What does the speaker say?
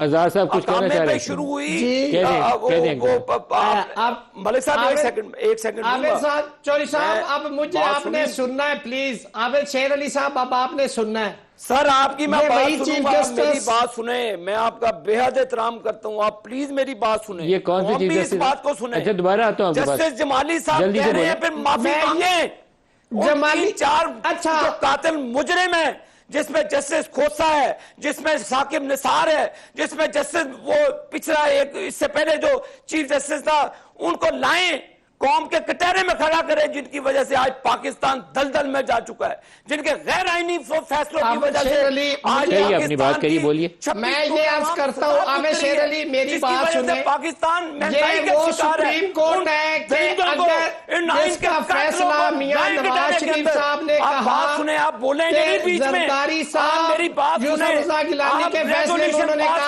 اظہار صاحب کچھ کہنا چاہ رہے ہیں؟ شروع ہوئی ملک صاحب ایک سیکنڈ عابد صاحب چوری صاحب اب مجھے آپ نے سننا ہے پلیز. عابد شیر علی صاحب اب آپ نے سننا ہے. سر آپ کی میں بات سنوں گا, میری بات سنیں, میں آپ کا بے حد احترام کرتا ہوں, آپ پلیز میری بات سنیں. یہ کون سی چیز ہے؟ اس بات کو سنیں. اچھا دوبارہ آتا ہوں. جسٹس جمالی صاحب کہہ رہے ہیں پھر معافی مانگیں. جمالی چار جو قاتل مجرم ہے, جس میں جسٹس کھوسا ہے, جس میں ثاقب نثار ہے, جس میں جسٹس وہ پچھلا ایک اس سے پہلے جو چیف جسٹس تھا, ان کو لائیں, قوم کے کٹہرے میں کھڑا کریں, جن کی وجہ سے آج پاکستان دلدل میں جا چکا ہے, جن کے غیر آئینی فیصلوں کی وجہ سے آج اپنی بات کریے, بولیے. میں یہ عرض کرتا ہوں عامر شیر علی میری بات سنیں. پاکستان یہ وہ سپریم کورٹ ہے کہ اگر جس کا فیصلہ میاں نواز شریف صاحب نے کہا آپ بولیں گے بیچ میں, زرداری صاحب یوسف رضا گیلانی کے فیصلے میں انہوں نے کہا